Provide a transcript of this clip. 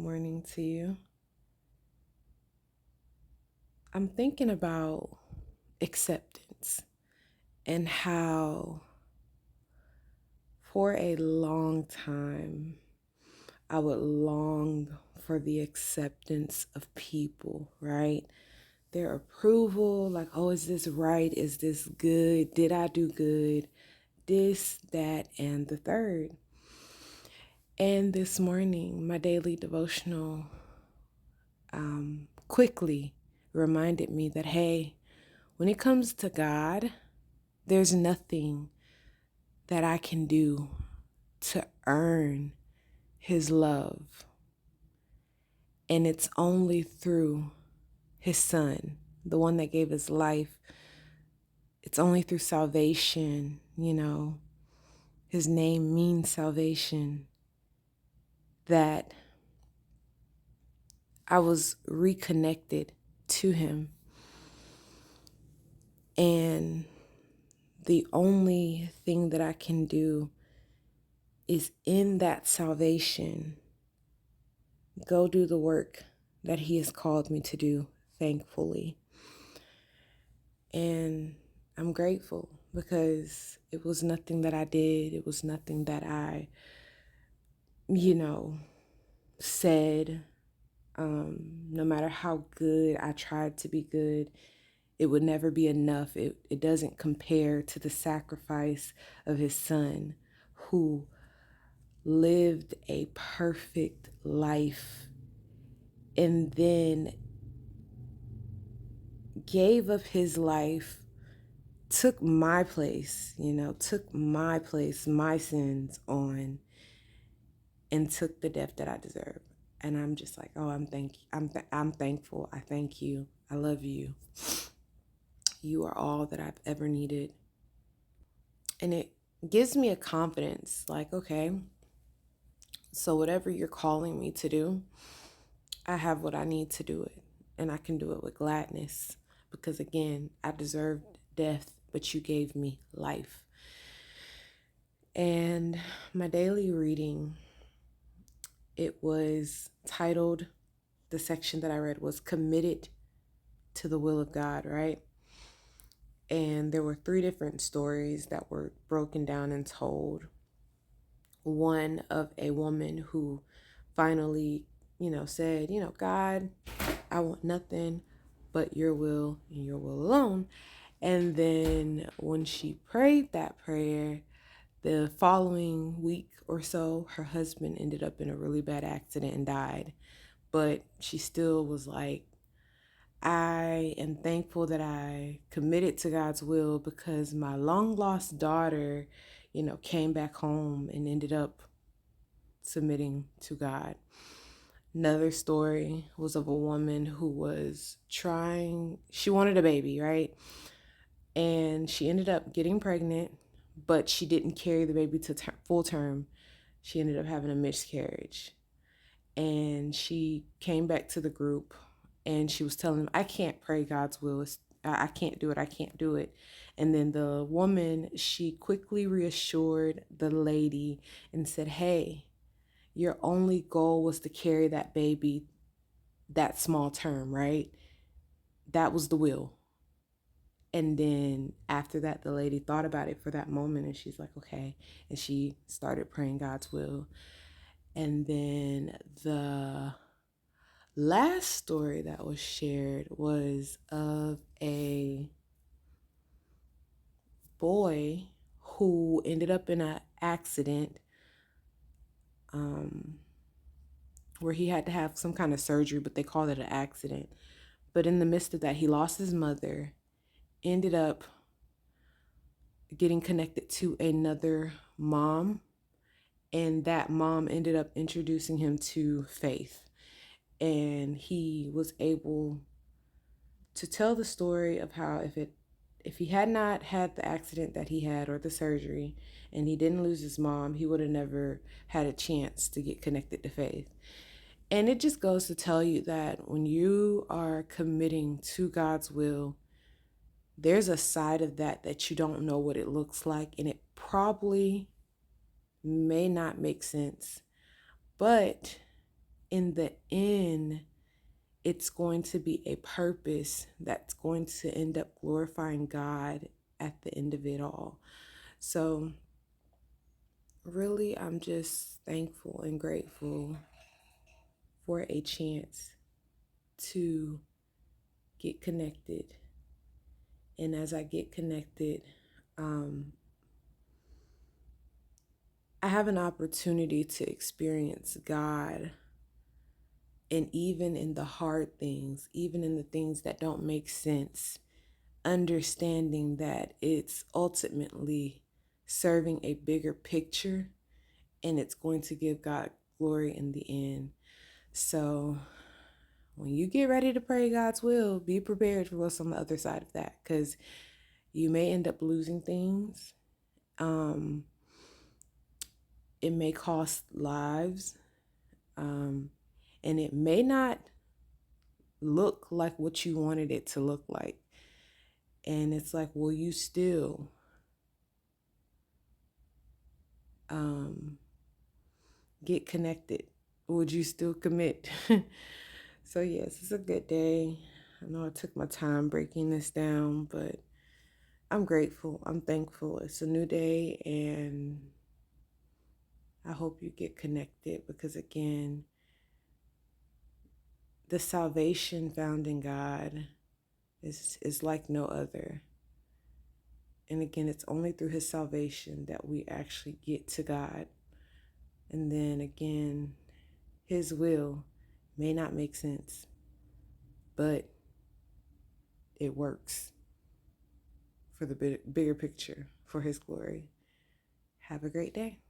morning to you. I'm thinking about acceptance and how, for a long time, I would long for the acceptance of people, right? Their approval, like, oh, is this right? Is this good? Did I do good? This, that, and the third. And this morning, my daily devotional quickly reminded me that, hey, when it comes to God, there's nothing that I can do to earn His love. And it's only through His Son, the one that gave His life. It's only through salvation. His name means salvation, that I was reconnected to Him. And the only thing that I can do is in that salvation, go do the work that He has called me to do, thankfully. And I'm grateful because it was nothing that I did. It was nothing that I, said. No matter how good I tried to be good, it would never be enough. It doesn't compare to the sacrifice of His Son, who lived a perfect life and then gave up His life, took my place, my sins on, and took the death that I deserve. And I'm just like, oh, I'm thankful. I thank you. I love you. You are all that I've ever needed. And it gives me a confidence, like, okay, so whatever you're calling me to do, I have what I need to do it. And I can do it with gladness because, again, I deserved death, but you gave me life. And my daily reading, it was titled, the section that I read was Committed to the Will of God, right? And there were 3 different stories that were broken down and told. One of a woman who finally, said, God, I want nothing but your will and your will alone. And then when she prayed that prayer, the following week or so, her husband ended up in a really bad accident and died. But she still was like, I am thankful that I committed to God's will because my long lost daughter, came back home and ended up submitting to God. Another story was of a woman who was she wanted a baby, right? And she ended up getting pregnant, but she didn't carry the baby to full term. She ended up having a miscarriage. And she came back to the group and she was telling them, I can't pray God's will. I can't do it. I can't do it. And then the woman, she quickly reassured the lady and said, hey, your only goal was to carry that baby that small term, right? That was the will. And then after that, the lady thought about it for that moment and she's like, okay. And she started praying God's will. And then the last story that was shared was of a boy who ended up in an accident where he had to have some kind of surgery, but they called it an accident. But in the midst of that, he lost his mother, ended up getting connected to another mom, and that mom ended up introducing him to faith. And he was able to tell the story of how if he had not had the accident that he had or the surgery and he didn't lose his mom, he would have never had a chance to get connected to faith. And it just goes to tell you that when you are committing to God's will, there's a side of that you don't know what it looks like, and it probably may not make sense. But in the end, it's going to be a purpose that's going to end up glorifying God at the end of it all. So, really, I'm just thankful and grateful for a chance to get connected. And as I get connected, I have an opportunity to experience God. And even in the hard things, even in the things that don't make sense, understanding that it's ultimately serving a bigger picture and it's going to give God glory in the end. So when you get ready to pray God's will, be prepared for what's on the other side of that, because you may end up losing things. It may cost lives, and it may not look like what you wanted it to look like. And it's like, will you still get connected? Would you still commit? So yes, it's a good day. I know I took my time breaking this down, but I'm grateful. I'm thankful. It's a new day, and I hope you get connected, because again, the salvation found in God is like no other. And again, it's only through his salvation that we actually get to God. And then again, his will may not make sense, but it works for the bigger picture, for his glory. Have a great day.